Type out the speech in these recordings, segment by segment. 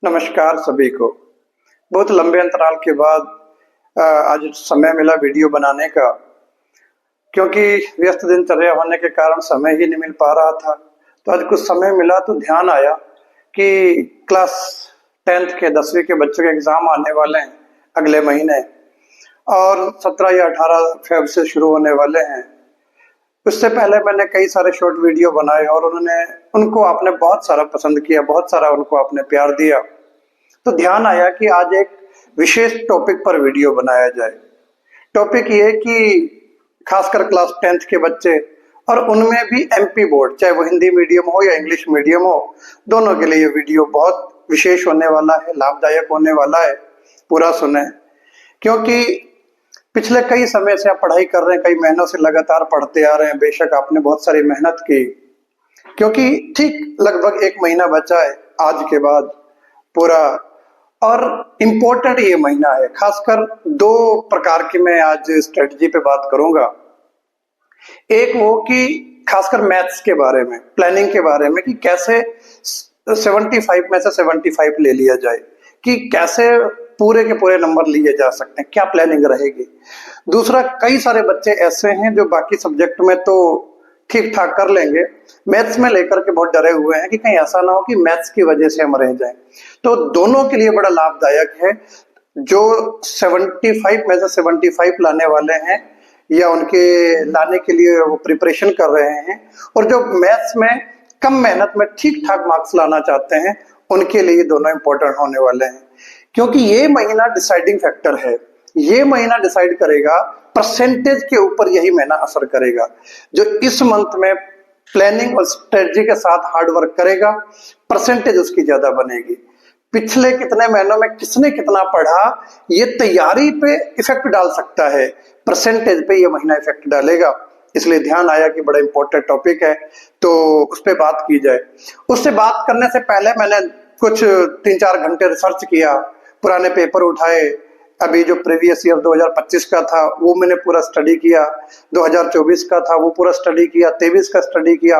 नमस्कार सभी को। बहुत लंबे अंतराल के बाद आज समय मिला वीडियो बनाने का, क्योंकि व्यस्त दिनचर्या होने के कारण समय ही नहीं मिल पा रहा था। तो आज कुछ समय मिला तो ध्यान आया कि क्लास 10th के 10वीं के बच्चों के एग्जाम आने वाले हैं अगले महीने, और 17 या 18 फेब से शुरू होने वाले हैं। उससे पहले मैंने कई सारे शॉर्ट वीडियो बनाए और उनको आपने बहुत सारा पसंद किया, बहुत सारा उनको आपने प्यार दिया। तो ध्यान आया कि आज एक विशेष टॉपिक पर वीडियो बनाया जाए। टॉपिक ये कि खासकर क्लास 10th के बच्चे, और उनमें भी एमपी बोर्ड, चाहे वो हिंदी मीडियम हो या इंग्लिश मीडियम हो, दोनों के लिए ये वीडियो बहुत विशेष होने वाला है, लाभदायक होने वाला है। पूरा सुने, क्योंकि पिछले कई समय से आप पढ़ाई कर रहे हैं, कई महीनों से लगातार पढ़ते आ रहे हैं। बेशक आपने बहुत सारी मेहनत की, क्योंकि ठीक लगभग 1 महीना बचा है आज के बाद पूरा। और इम्पोर्टेंट ये महीना है, खासकर 2 प्रकार की मैं आज स्ट्रेटजी पे बात करूंगा। एक वो कि खासकर मैथ्स के बारे में, प्लानिंग के बारे में, कि कैसे 75 में से 75 ले लिया जाए, कि कैसे पूरे के पूरे नंबर लिए जा सकते हैं, क्या प्लानिंग रहेगी। दूसरा, कई सारे बच्चे ऐसे हैं जो बाकी सब्जेक्ट में तो ठीक ठाक कर लेंगे, मैथ्स में लेकर के बहुत डरे हुए हैं कि कहीं ऐसा ना हो कि मैथ्स की वजह से हम रह जाएं। तो दोनों के लिए बड़ा लाभदायक है। जो 75 में से 75 लाने वाले हैं या उनके लाने के लिए वो प्रिपरेशन कर रहे हैं, और जो मैथ्स में कम मेहनत में ठीक ठाक मार्क्स लाना चाहते हैं, उनके लिए दोनों इंपॉर्टेंट होने वाले हैं। क्योंकि ये महीना डिसाइडिंग फैक्टर है। ये महीना डिसाइड करेगा, परसेंटेज के ऊपर यही महीना असर करेगा। जो इस मंथ में प्लानिंग और स्ट्रेटजी के साथ हार्ड वर्क करेगा, परसेंटेज उसकी ज्यादा बनेगी। पिछले कितने महीनों में किसने कितना पढ़ा, ये तैयारी पे इफेक्ट डाल सकता है, परसेंटेज पे ये महीना इफेक्ट डालेगा। इसलिए ध्यान आया कि बड़ा इंपॉर्टेंट टॉपिक है, तो उस पर बात की जाए। उससे बात करने से पहले मैंने कुछ 3-4 घंटे रिसर्च किया, पुराने पेपर उठाए। अभी जो प्रीवियस ईयर 2025 का था वो मैंने पूरा स्टडी किया, 2024 का था वो पूरा स्टडी किया, 23 का स्टडी किया,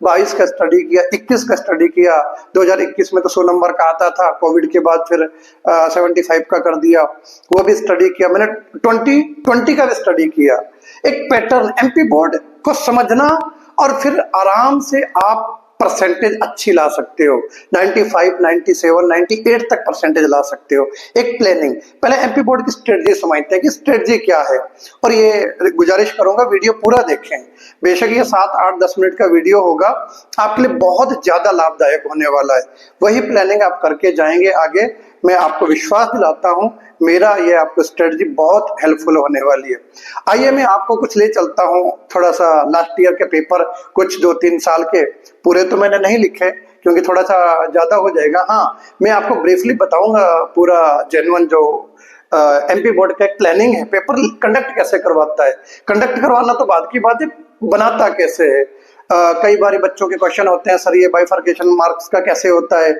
22 का स्टडी किया, 21 का स्टडी किया। 2021 में तो 100 नंबर का आता था, कोविड के बाद फिर 75 का कर दिया, वो भी स्टडी किया मैंने। 2020 का भी स्टडी किया। एक पैटर्न, एमपी बोर्ड को समझना, और फिर आराम से आप परसेंटेज अच्छी ला सकते हो। 95, 97, 98 तक परसेंटेज ला सकते हो। एक प्लानिंग, पहले एमपी बोर्ड की स्ट्रेटजी समझते हैं कि स्ट्रेटजी क्या है। और ये गुजारिश करूंगा वीडियो पूरा देखें। बेशक ये 7, 8, 10 मिनट का वीडियो होगा, आपके लिए बहुत ज्यादा लाभदायक होने वाला है। वही प्लानिंग आप करके जाएंगे आगे, मैं आपको विश्वास दिलाता हूं, मेरा ये आपको स्ट्रेटजी बहुत हेल्पफुल होने वाली है। आइए मैं आपको कुछ ले चलता हूं, थोड़ा सा लास्ट ईयर के पेपर, कुछ 2-3 साल के, पूरे तो मैंने नहीं लिखे क्योंकि थोड़ा सा ज्यादा हो जाएगा। हाँ, मैं आपको ब्रीफली बताऊंगा पूरा जेन्युइन जो एमपी बोर्ड का एक प्लानिंग है, पेपर कंडक्ट कैसे करवाता है। कंडक्ट करवाना तो बाद की बात है, बनाता कैसे है। कई बार बच्चों के क्वेश्चन होते हैं, सर ये बाइफर्केशन मार्क्स का कैसे होता है,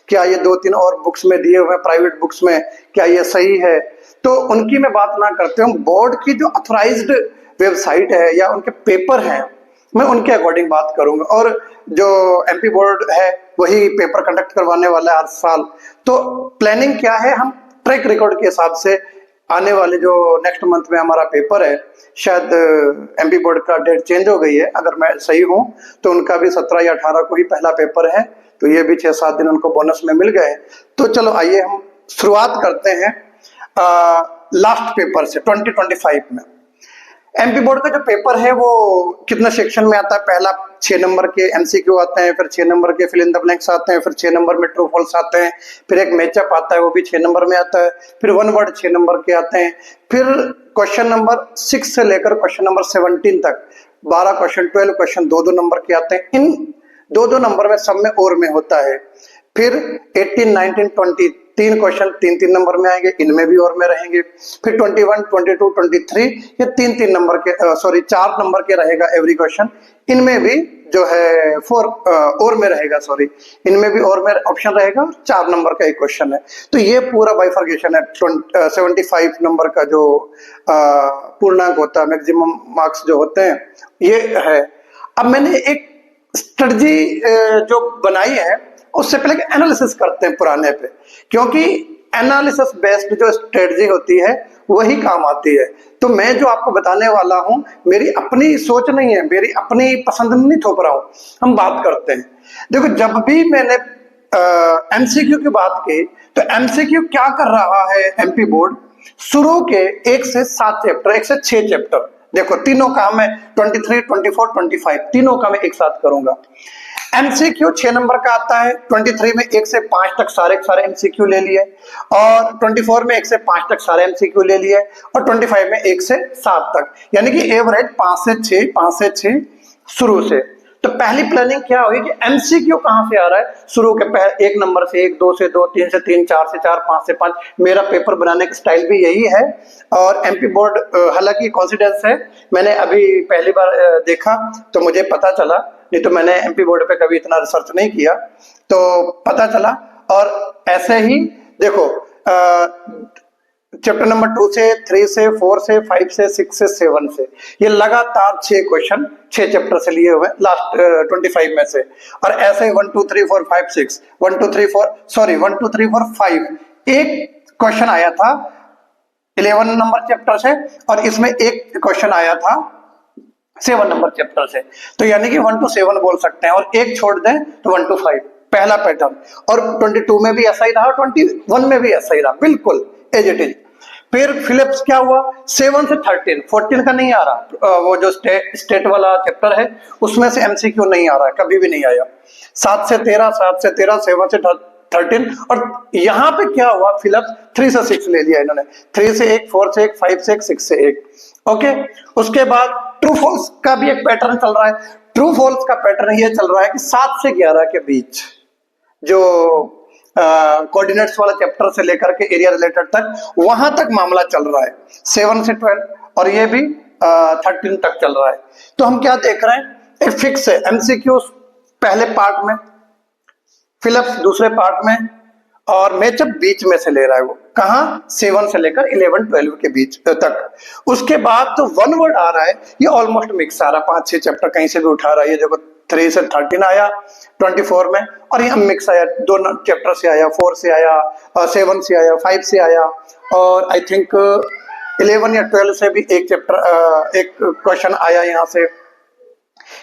क्या ये 2-3 और बुक्स में दिए हुए प्राइवेट बुक्स में, क्या ये सही है। तो उनकी मैं बात ना करते हूँ, बोर्ड की जो अथोराइज्ड वेबसाइट है या उनके पेपर हैं, मैं उनके अकॉर्डिंग बात करूंगा। और जो एमपी बोर्ड है वही पेपर कंडक्ट करवाने वाला है हर साल। तो प्लानिंग क्या है, हम ट्रैक रिकॉर्ड के हिसाब से आने वाले जो नेक्स्ट मंथ में हमारा पेपर है, शायद एमपी बोर्ड का डेट चेंज हो गई है, अगर मैं सही हूं तो उनका भी 17 या 18 को ही पहला पेपर है, तो ये भी 6-7 दिन उनको बोनस में मिल गए। तो चलो आइए हम शुरुआत करते हैं लास्ट पेपर से, 2025 में। एमपी बोर्ड का जो पेपर है वो कितने सेक्शन में आता है। पहला 6 नंबर के एमसीक्यू आते हैं, फिर 6 नंबर के फिल इन द ब्लैंक्स आते हैं, फिर 6 नंबर में ट्रू फॉल्स आते हैं, फिर एक मैचअप आता है वो भी 6 नंबर में आता है, फिर 1 वर्ड 6 नंबर के आते हैं, फिर क्वेश्चन नंबर 6 से लेकर क्वेश्चन नंबर 17 तक 12 क्वेश्चन, 12 क्वेश्चन 2-2 नंबर के आते हैं। इन 2-2 नंबर में सब में और में होता है। फिर 18, 19, 20 3 क्वेश्चन 3-3 नंबर में आएंगे, इनमें भी और में रहेंगे। फिर 21, 22, 23 ये 3-3 नंबर के 4 नंबर के रहेगा एवरी क्वेश्चन, इनमें भी जो है 4 और में रहेगा, सॉरी इनमें भी और में ऑप्शन रहेगा। 4 नंबर का एक क्वेश्चन है। तो ये पूरा बाइफर्केशन है। 75 नंबर का जो पूर्णांक होता है, मैक्सिमम मार्क्स जो होते हैं, ये है। अब मैंने एक स्ट्रेटजी जो बनाई है, उससे पहले एनालिसिस करते हैं पुराने पे, क्योंकि एनालिसिस बेस्ड जो स्ट्रेटजी होती है वही काम आती है। तो मैं जो आपको बताने वाला हूं, मेरी अपनी सोच नहीं है, मेरी अपनी पसंद नहीं थोप रहा हूं। हम बात करते हैं। देखो, जब भी मैंने एमसीक्यू की बात की, तो एमसीक्यू क्या कर रहा है एमपी बोर्ड, शुरू के 1 से 7 चैप्टर, 1 से 6 चैप्टर, देखो तीनों का मैं 23, 24, 25 तीनों का मैं एक साथ करूंगा। एमसीक्यू 6 नंबर का आता है। 23 में 1 से 5 तक सारे एमसीक्यू ले लिए, और 24 में 1 से 5 तक सारे एमसीक्यू ले लिए, और 25 में 1 से 7 तक, यानी कि एवरेज 5 से 6 शुरू से। तो पहली प्लानिंग क्या हुई कि एमसीक्यू कहां से आ रहा है, शुरू के 1 नंबर से 1, 2 से 2, 3 से 3, 4 से 4, 5 से 5। मेरा पेपर बनाने का स्टाइल भी यही है। और एमपी बोर्ड हालांकि कॉन्फिडेंस है, मैंने अभी पहली बार देखा तो मुझे पता चला, नहीं तो मैंने एमपी बोर्ड पे कभी इतना रिसर्च नहीं किया, तो पता चला। और ऐसे ही देखो, चैप्टर नंबर 2 से 3 से 4 से 5 से 6 से 7 से ये लगातार 6 क्वेश्चन 6 चैप्टर से लिए हुए लास्ट 25 में से। और ऐसे 1 2 3 4 5 6 1 2 3 4 सॉरी 1 2 3 4 5 एक क्वेश्चन आया था 11 नंबर चैप्टर से, और इसमें एक क्वेश्चन आया था 7 नंबर चैप्टर से। तो यानी कि 1 to 7 बोल सकते हैं, और एक छोड़ दें तो 1 to 5 पहला पैटर्न। और 22 में भी ऐसा ही रहा, 21 में भी ऐसा ही रहा, बिल्कुल एज इट इज। फिर फिलिप्स क्या हुआ, 7 से 13, 14 का नहीं आ रहा, वो जो स्टेट वाला चैप्टर है उसमें से एमसीक्यू नहीं आ रहा है, कभी भी नहीं आया। 7 से 13, 7 से 13, 7 से 13। और यहां पे क्या हुआ, फिलिप्स 3 से 6 ले लिया इन्होंने, 3 से 1, 4 से 1, 5 से 1, 6 से 1। ओके, उसके बाद ट्रू फॉल्स का भी एक पैटर्न चल रहा है। ट्रू फॉल्स का पैटर्न ये चल रहा है कि 7 से 11 के बीच जो कोऑर्डिनेट्स वाला चैप्टर से लेकर के एरिया रिलेटेड तक, वहां तक मामला चल रहा है। 7 से 12, और ये भी 13 तक चल रहा है। तो हम क्या देख रहे हैं, एक फिक्स है एमसीक्यू पहले पार्ट में, फिलिप्स दूसरे पार्ट में, और मैचअप बीच में से ले रहा है। वो कहां, 7 से लेकर 11 12 के बीच तक। उसके बाद तो वन वर्ड आ रहा है, ये ऑलमोस्ट मिक्स आ रहा है, 5-6 चैप्टर कहीं से भी उठा रहा है। ये देखो 3 से 13 आया 24 में, और यहाँ मिक्स आया, 2 चैप्टर से आया, 4 से आया, 7 से आया, 5 से आया, और आई थिंक 11 या 12 से भी एक चैप्टर एक क्वेश्चन आया यहाँ से।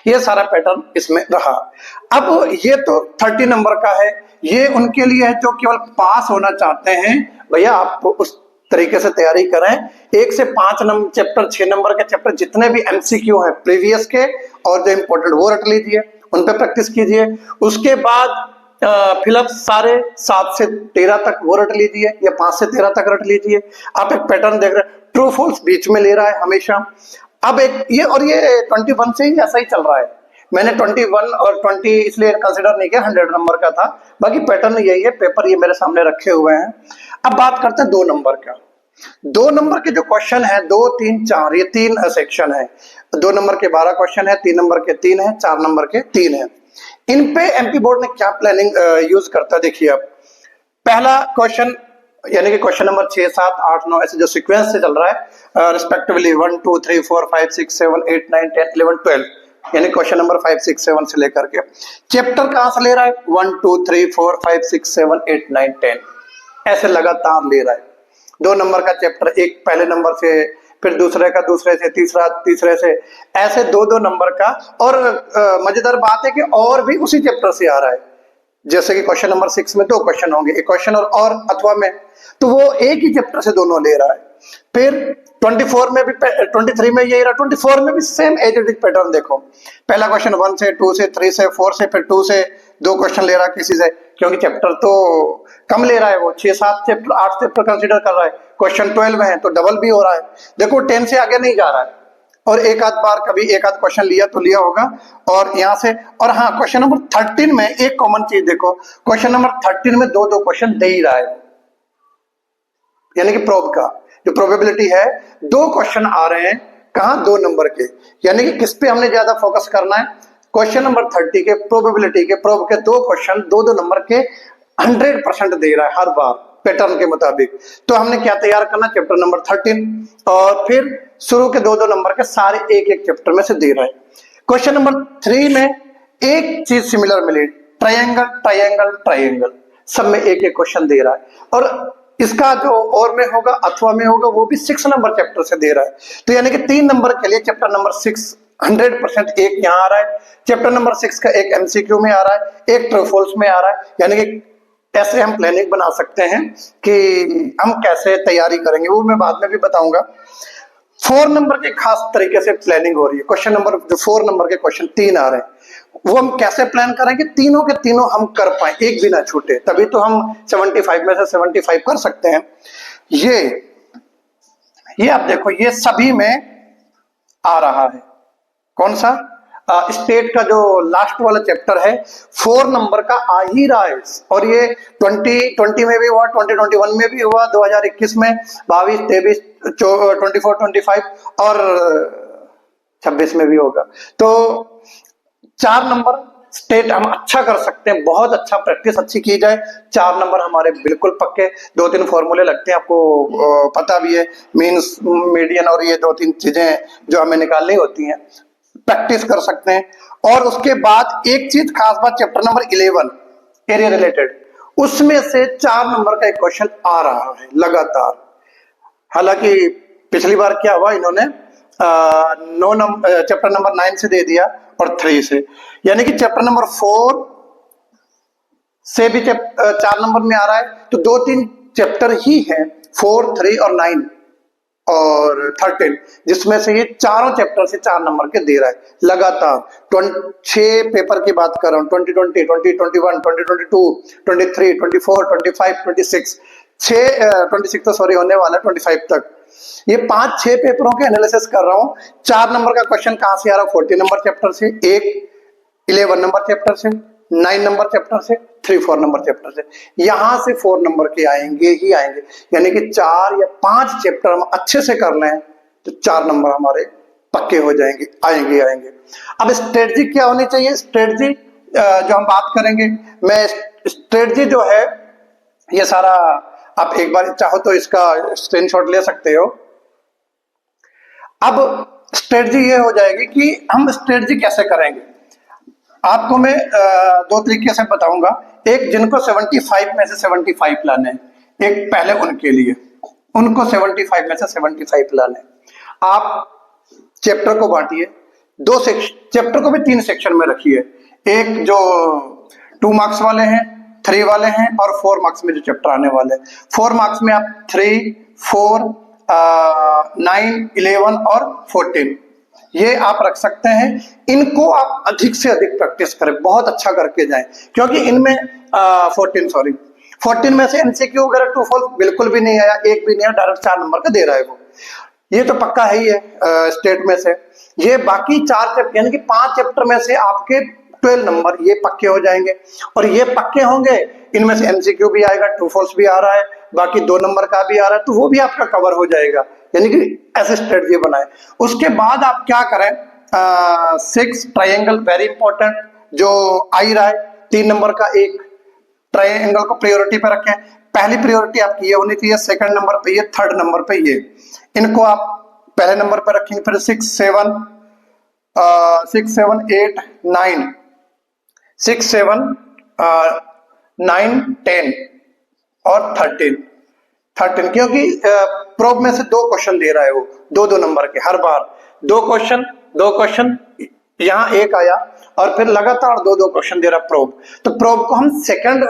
ये सारा पैटर्न इसमें रहा। अब ये तो 30 नंबर का है, ये उनके लिए है जो केवल पास होना चाहते हैं। भैया आप उस तरीके से तैयारी करें। 1 से 5 नंबर चैप्टर, 6 नंबर के चैप्टर जितने भी एमसीक्यू हैं प्रीवियस के और जो इंपॉर्टेंट, वो रट लीजिए, उन पे प्रैक्टिस कीजिए। उसके बाद फिलहाल सारे 7 से 13 तक वो रट लीजिए, या 5 से 13 तक रट लीजिए। आप एक पैटर्न देख रहे हैं, ट्रू फॉल्स बीच में ले रहा है हमेशा। अब एक ये, और ये 21 से ही ऐसा ही चल रहा है। मैंने 21 और 20 इसलिए कंसिडर नहीं किया, 100 नंबर का था, बाकी पैटर्न यही है। पेपर ये मेरे सामने रखे हुए हैं। अब बात करते हैं 2 नंबर का। 2 नंबर के जो क्वेश्चन है, 2, 3, 4, ये 3 सेक्शन है। 2 नंबर के 12 क्वेश्चन है, 3 नंबर के 3 है, 4 नंबर के 3 है। इन पे एमपी बोर्ड ने क्या प्लानिंग यूज करता है, देखिए। अब पहला क्वेश्चन, यानी कि क्वेश्चन नंबर 6, 7, 8, 9 ऐसे जो सीक्वेंस से चल रहा है, रिस्पेक्टिवली 1, 2, 3, 4, 5, 6, 7, 8, 9, 10, 11, 12, यानी क्वेश्चन नंबर 5, 6, 7 से लेकर के चैप्टर कहां से ले रहा है, 1, 2, 3, 4, 5, 6, 7, 8, 9, 10 ऐसे लगातार ले रहा है। 2 नंबर का चैप्टर एक पहले नंबर से, फिर दूसरे का दूसरे से, तीसरा तीसरे से, ऐसे 2-2 नंबर का। और मजेदार बात है कि और भी उसी चैप्टर से आ रहा है। जैसे कि क्वेश्चन नंबर 6 में 2 क्वेश्चन होंगे, एक क्वेश्चन और अथवा में, तो वो एक ही चैप्टर से दोनों ले रहा है। फिर 24 में भी, 23 में यही रहा, 24 में भी same as it is pattern देखो। पहला क्वेश्चन 1 से, 2 से, 3 से, 4 से, फिर 2 से 2 क्वेश्चन ले रहा है किसी से, क्योंकि चैप्टर तो कम ले रहा है, वो 6-7 चैप्टर, 8 चैप्टर कंसीडर कर रहा है। क्वेश्चन 12 में है तो डबल भी हो रहा है। देखो 10 से आगे नहीं जा रहा है, और एक आध बार कभी एक आध क्वेश्चन लिया तो लिया होगा। और यहाँ से, और हाँ, क्वेश्चन नंबर 13 में एक कॉमन चीज देखो, क्वेश्चन नंबर 13 में 2-2 क्वेश्चन दे ही रहा है, यानी कि प्रोब का जो प्रोबेबिलिटी है, 2 क्वेश्चन आ रहे हैं कहां, 2 नंबर के। यानी कि किस पे हमने ज्यादा फोकस करना है, क्वेश्चन नंबर 30 के प्रोबेबिलिटी के प्रोब के दो क्वेश्चन दो दो नंबर के 100% दे रहा है हर बार पैटर्न के मुताबिक। तो हमने क्या तैयार करना, चैप्टर नंबर 13 और फिर शुरू के दो दो नंबर के सारे एक एक चैप्टर में से दे रहा है। क्वेश्चन नंबर 3 में एक चीज सिमिलर मिली, ट्रायंगल ट्रायंगल ट्रायंगल, सब में एक एक क्वेश्चन दे रहा है। और इसका जो और में होगा अथवा में होगा वो भी 6 नंबर चैप्टर से दे रहा है। तो यानी कि 3 नंबर के लिए चैप्टर नंबर 6 100% एक यहाँ आ रहा है, चैप्टर नंबर 6 का एक एमसीक्यू में आ रहा है, एक ट्रू फॉल्स में आ रहा है। यानी कि ऐसे हम प्लानिंग बना सकते हैं कि हम कैसे तैयारी करेंगे, वो मैं बाद में भी बताऊंगा। 4 नंबर के खास तरीके से प्लानिंग हो रही है। क्वेश्चन नंबर जो 4 नंबर के क्वेश्चन 3 आ रहे हैं वो हम कैसे प्लान करेंगे, तीनों के तीनों हम कर पाए, एक भी ना छूटे, तभी तो हम 75 में से 75 कर सकते हैं। ये आप देखो, ये सभी में आ रहा है। कौन सा? स्टेट का जो लास्ट वाला चैप्टर है 4 नंबर का आ ही रहा है। और ये 2020 में भी हुआ, 2021 में भी हुआ, 2021 में, 22, 23, 24, 25 और 26 में भी होगा। तो 4 नंबर स्टेट हम अच्छा कर सकते हैं, बहुत अच्छा, प्रैक्टिस अच्छी की जाए 4 नंबर हमारे बिल्कुल पक्के। 2-3 फॉर्मूले लगते हैं, आपको पता भी है, मीन्स, मीडियन और ये 2-3 चीजें जो हमें निकालनी होती हैं, प्रैक्टिस कर सकते हैं। और उसके बाद एक चीज खास बात, चैप्टर नंबर 11 एरिया रिलेटेड, उसमें से 4 नंबर का एक क्वेश्चन आ रहा है लगातार। हालांकि पिछली बार क्या हुआ, इन्होंने चैप्टर नंबर 9 से दे दिया और 3 से, यानी कि चैप्टर नंबर 4 से भी 4 नंबर में आ रहा है। तो 2-3 चैप्टर ही हैं, 4, 3 और 9 और 13, जिसमें से ये चारों चैप्टर से 4 नंबर के दे रहा है लगातार। 6 पेपर की बात कर रहा हूँ, 2020, 2021, 2022, 23, 24, 25, 26, 26 तो सॉरी होने वाला है 25 तक। ये 5-6 पेपरों के एनालिसिस कर रहा हूँ। 4 नंबर का क्वेश्चन कहां से आ रहा है? 40 नंबर चैप्टर से, एक 11 नंबर चैप्टर से, 9 नंबर चैप्टर से, 3-4 नंबर चैप्टर से, यहां से 4 नंबर के आएंगे ही आएंगे। यानी कि 4 या 5 चैप्टर हम अच्छे से कर लें तो 4 नंबर हमारे पक्के हो जाएंगे, आएंगे आएंगे। अब स्ट्रेटजी क्या होनी चाहिए? स्ट्रेटजी जो हम बात करेंगे, मैं स्ट्रेटजी जो है ये सारा आप एक बार चाहो तो इसका स्क्रीनशॉट ले सकते हो। अब स्ट्रेटजी ये हो जाएगी कि हम स्ट्रेटजी कैसे करेंगे, आपको मैं 2 तरीके से बताऊंगा। एक, जिनको 75 में से 75 लाने, एक पहले उनके लिए, उनको 75 में से 75 लाने। आप चैप्टर को बांटिए, 2 सेक्शन, चैप्टर को भी 3 सेक्शन में रखिए। एक जो 2 मार्क्स वाले हैं, 3 वाले हैं और 4 मार्क्स में जो चैप्टर आने वाले हैं। 4 मार्क्स में आप 3, 4, 9, 11 और 14 ये आप रख सकते हैं। इनको आप अधिक से अधिक प्रैक्टिस करें, बहुत अच्छा करके जाएं, क्योंकि इनमें 14 में से एमसीक्यू वगैरह ट्रू फॉल्स बिल्कुल भी नहीं आया, एक भी नहीं आया, डायरेक्ट 4 नंबर का दे रहा है वो, ये तो पक्का है ही है स्टेट में से। ये बाकी 4 चैप्टर यानी कि 5 चैप्टर में से आपके 12 नंबर ये पक्के हो जाएंगे। और ये पक्के होंगे, इनमें से एमसीक्यू भी आएगा, ट्रू फॉल्स भी आ रहा है, बाकी 2 नंबर का भी आ रहा है, तो वो भी आपका कवर हो जाएगा। यानी कि ऐसे स्ट्रेटजी बनाए। उसके बाद आप क्या करें, 6 ट्रायंगल वेरी इंपॉर्टेंट जो आ ही रहा है, 3 नंबर का एक ट्रायंगल को प्रायोरिटी पे रखें। पहली प्रायोरिटी आपकी ये होनी चाहिए, सेकंड नंबर पे ये, थर्ड नंबर पे ये, इनको आप पहले नंबर पे रखेंगे। फिर 6, 7, 8, 9, 6, 7, 9, 10 और 13, क्योंकि प्रोब में से 2 क्वेश्चन दे रहा है वो, 2-2 नंबर के हर बार, 2 क्वेश्चन, यहाँ एक आया और फिर लगातार 2-2 क्वेश्चन दे रहा प्रोब। तो प्रोब को हम सेकंड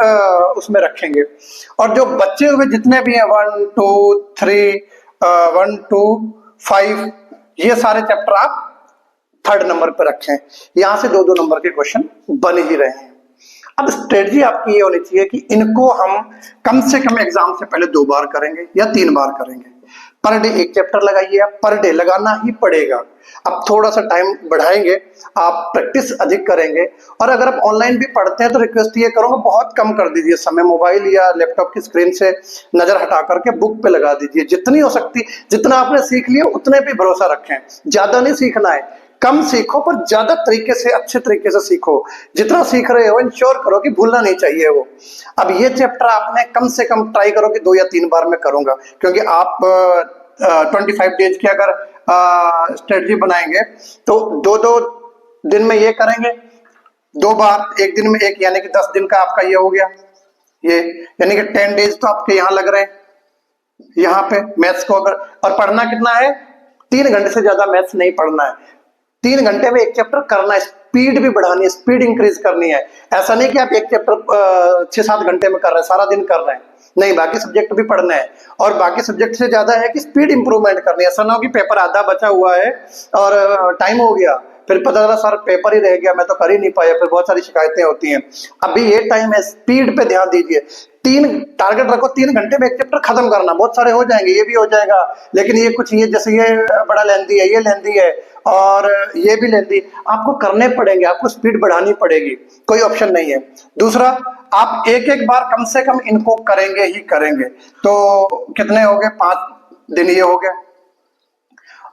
उसमें रखेंगे। और जो बचे हुए जितने भी हैं 1, 2, 3, 1, 2, 5 ये सारे चैप्टर आप थर्ड नंबर पर रखें। यहां से 2-2 नंबर के क्वेश्चन बन ही रहे हैं। अब स्ट्रेटजी आपकी ये होनी चाहिए कि इनको हम कम से कम एग्जाम से पहले 2 बार करेंगे या 3 बार करेंगे। पर डे एक चैप्टर लगाइए, आप पर डे लगाना ही पड़ेगा। अब थोड़ा सा टाइम बढ़ाएंगे, आप प्रैक्टिस अधिक करेंगे। और अगर आप ऑनलाइन भी पढ़ते हैं तो रिक्वेस्ट ये करूंगा बहुत कम कर दीजिए समय, मोबाइल या लैपटॉप की स्क्रीन से नजर हटा करके बुक पे लगा दीजिए। जितनी हो सकती, जितना आपने सीख लिया उतने पे भरोसा रखें, ज्यादा नहीं सीखना है। कम सीखो पर ज्यादा तरीके से, अच्छे तरीके से सीखो। जितना सीख रहे हो इंश्योर करो कि भूलना नहीं चाहिए वो। अब ये चैप्टर आपने कम से कम ट्राई करो कि 2 या 3 बार मैं करूंगा, क्योंकि आप 25 डेज की अगर स्ट्रेटजी बनाएंगे तो 2-2 दिन में ये करेंगे, 2 बार एक दिन में एक, यानी कि 10 दिन का आपका ये हो गया, ये यानी कि 10 डेज तो आपके यहाँ लग रहे हैं यहाँ पे मैथ्स को अगर। और पढ़ना कितना है, 3 घंटे से ज्यादा मैथ्स नहीं पढ़ना है, 3 घंटे में एक चैप्टर करना है। स्पीड भी बढ़ानी है, स्पीड इंक्रीज करनी है। ऐसा नहीं कि आप एक चैप्टर 6-7 घंटे में कर रहे हैं, सारा दिन कर रहे हैं, नहीं, बाकी सब्जेक्ट भी पढ़ना है। और बाकी सब्जेक्ट से ज्यादा है कि स्पीड इंप्रूवमेंट करनी है। ऐसा ना हो कि पेपर आधा बचा हुआ है और टाइम हो गया, फिर पता चला सर पेपर ही रह गया, मैं तो कर ही नहीं पाया, फिर बहुत सारी शिकायतें होती हैं। अभी ये टाइम है, स्पीड पे ध्यान दीजिए। 3 टारगेट रखो, 3 घंटे में एक चैप्टर खत्म करना। बहुत सारे हो जाएंगे, ये भी हो जाएगा, लेकिन ये कुछ, ये जैसे ये बड़ा लेंदी है, ये लेंदी है और ये भी लेंदी, आपको करने पड़ेंगे, आपको स्पीड बढ़ानी पड़ेगी, कोई ऑप्शन नहीं है। दूसरा, आप एक एक बार कम से कम इनको करेंगे ही करेंगे। तो कितने हो गए, 5 दिन ये हो गए,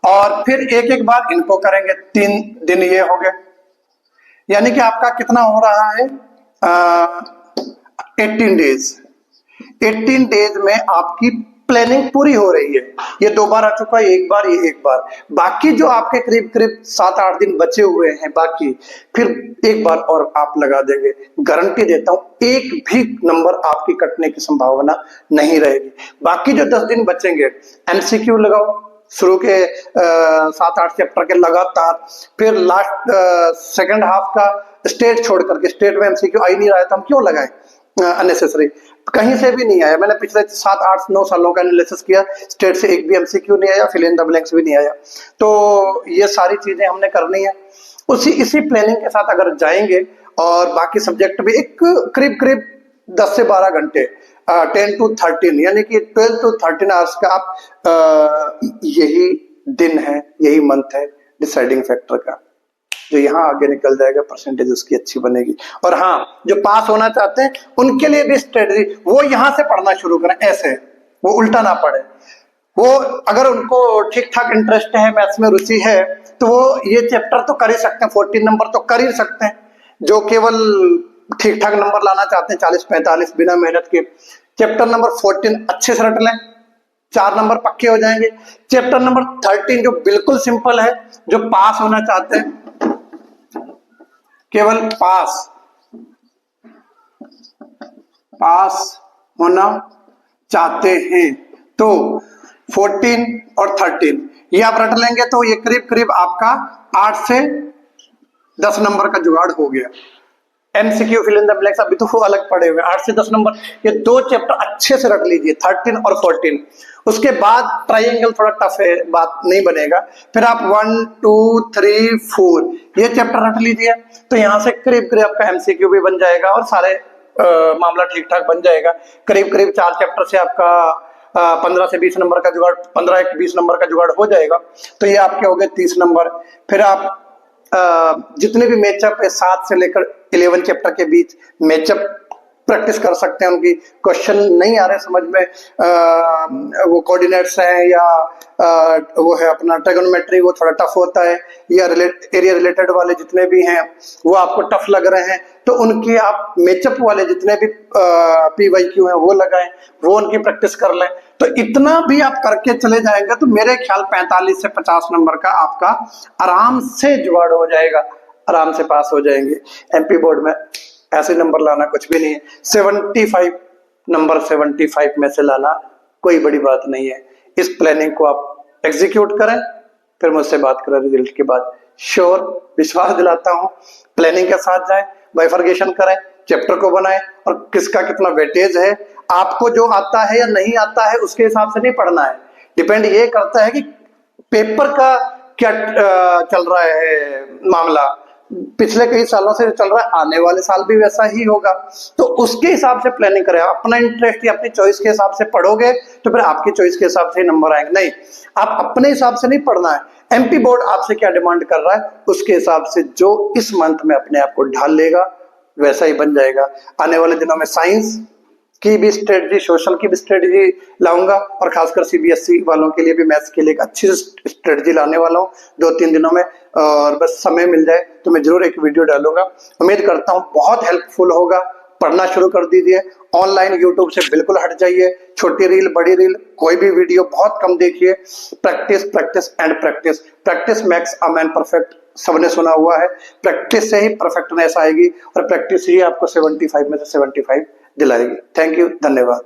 और फिर एक एक बार इनको करेंगे, 3 दिन ये हो गए, यानी कि आपका कितना हो रहा है 18 डेज। 18 डेज में आपकी प्लानिंग पूरी हो रही है। ये 2 बार आ चुका है, एक बार, ये एक बार, बाकी जो आपके करीब करीब 7-8 दिन बचे हुए हैं बाकी, फिर एक बार और आप लगा देंगे। गारंटी देता हूं, एक भी नंबर आपकी कटने की संभावना नहीं रहेगी। बाकी जो 10 दिन बचेंगे, एमसीक्यू लगाओ शुरू के 7-8 चैप्टर के लगातार, फिर लास्ट सेकंड हाफ का स्टेट छोड़ करके, स्टेट में एमसीक्यू आ ही नहीं रहा है तो हम क्यों लगाएं अननेसेसरी, कहीं से भी नहीं आया। मैंने पिछले 7-8-9 सालों का एनालिसिस किया, स्टेट से एक भी एमसीक्यू नहीं आया, फिल इन द ब्लैंक्स भी नहीं आया। तो ये सारी चीजें हमने करनी है। इसी प्लानिंग के साथ अगर जाएंगे और बाकी सब्जेक्ट भी एक करीब करीब 10 से 12 घंटे, 10 to 13 यानी कि 12 to 13 आवर्स का आप यही दिन है, यही मंथ है डिसाइडिंग फैक्टर का, जो यहाँ आगे निकल जाएगा, परसेंटेज उसकी अच्छी बनेगी। और हाँ, जो पास होना चाहते हैं उनके लिए भी स्ट्रेटजी, वो यहाँ से पढ़ना शुरू करें, ऐसे वो उल्टा ना पढ़े। वो अगर उनको ठीक ठाक इंटरेस्ट है, मैथ्स में रुचि है, तो वो ये चैप्टर तो कर ही सकते हैं, 14 नंबर तो कर ही सकते हैं। जो केवल ठीक ठाक नंबर लाना चाहते हैं 40-45 बिना मेहनत के, चैप्टर नंबर 14 अच्छे से रट लें, 4 नंबर पक्के हो जाएंगे। चैप्टर नंबर 13 जो बिल्कुल सिंपल है, जो पास होना चाहते हैं, केवल पास होना चाहते हैं, तो 14 और 13 ये आप रट लेंगे तो ये करीब करीब आपका 8 से 10 नंबर का जुगाड़ हो गया। MCQ fill in the blanks अभी तो अलग पड़े हुए, 8 से 10 नंबर, ये 2 चैप्टर अच्छे से रट लीजिए, 13 और 14। उसके बाद ट्राइंगल थोड़ा टफ है, बात नहीं बनेगा। फिर आप 1 2 3 4 ये चैप्टर रट लीजिए, तो यहाँ से करीब करीब आपका एमसीक्यू भी बन जाएगा और सारे मामला ठीक ठाक बन जाएगा। करीब करीब 4 चैप्टर से आपका 15 से 20 नंबर का जुगाड़, 15-20 नंबर का जुगाड़ हो जाएगा। तो ये आपके हो गए 30 नंबर। फिर आप जितने भी मैचअप है 7 से लेकर 11 चैप्टर के बीच मैचअप प्रैक्टिस कर सकते हैं। उनकी क्वेश्चन नहीं आ रहे समझ में, वो कोऑर्डिनेट्स हैं या वो है अपना ट्रिगोनोमेट्री, वो थोड़ा टफ होता है, या एरिया रिलेटेड वाले जितने भी हैं वो आपको टफ लग रहे हैं, तो उनकी आप मैचअप वाले जितने भी PYQ हैं वो लगाएं, वो उनकी प्रैक्टिस कर लें। तो इतना भी आप करके चले जाएंगे तो मेरे ख्याल 45 से 50 नंबर का आपका आराम से जुगाड़ हो जाएगा, आराम से पास हो जाएंगे। MP बोर्ड में ऐसे नंबर लाना कुछ भी नहीं है। 75 नंबर 75 में से लाना कोई बड़ी बात नहीं है। इस प्लानिंग को आप एग्जीक्यूट करें, फिर मुझसे बात करें रिजल्ट के बाद। श्योर, विश्वास दिलाता हूं, प्लानिंग के साथ जाएं, बाइफर्केशन करें, चैप्टर को बनाएं और किसका कितना वेटेज है, आपको जो आता है या नहीं आता है उसके हिसाब से नहीं पढ़ना है। डिपेंड ये करता है कि पेपर का क्या चल रहा है मामला, पिछले कई सालों से चल रहा है, आने वाले साल भी वैसा ही होगा, तो उसके हिसाब से प्लानिंग करें। अपना इंटरेस्ट या अपनी चॉइस के हिसाब से पढ़ोगे तो फिर आपकी चॉइस के हिसाब से ही नंबर आएंगे। नहीं, आप अपने हिसाब से नहीं पढ़ना है। MP बोर्ड आपसे क्या डिमांड कर रहा है उसके हिसाब से जो इस मंथ में अपने आप को ढाल लेगा वैसा ही बन जाएगा। आने वाले दिनों में साइंस, की भी स्ट्रेटजी, सोशल की भी स्ट्रेटजी लाऊंगा और खासकर सीबीएसई वालों के लिए भी मैथ्स के लिए एक अच्छी स्ट्रेटजी लाने वाला हूँ 2-3 दिनों में। और बस समय मिल जाए तो मैं जरूर एक वीडियो डालूंगा। उम्मीद करता हूँ बहुत हेल्पफुल होगा। पढ़ना शुरू कर दीजिए, ऑनलाइन यूट्यूब से बिल्कुल हट जाइए, छोटी रील बड़ी रील कोई भी वीडियो बहुत कम देखिए। Practice practice and practice, practice makes a man perfect, सबने सुना हुआ है। प्रैक्टिस से ही परफेक्टनेस आएगी और प्रैक्टिस ही आपको 75 में से 75 दिलाएगी। थैंक यू, धन्यवाद।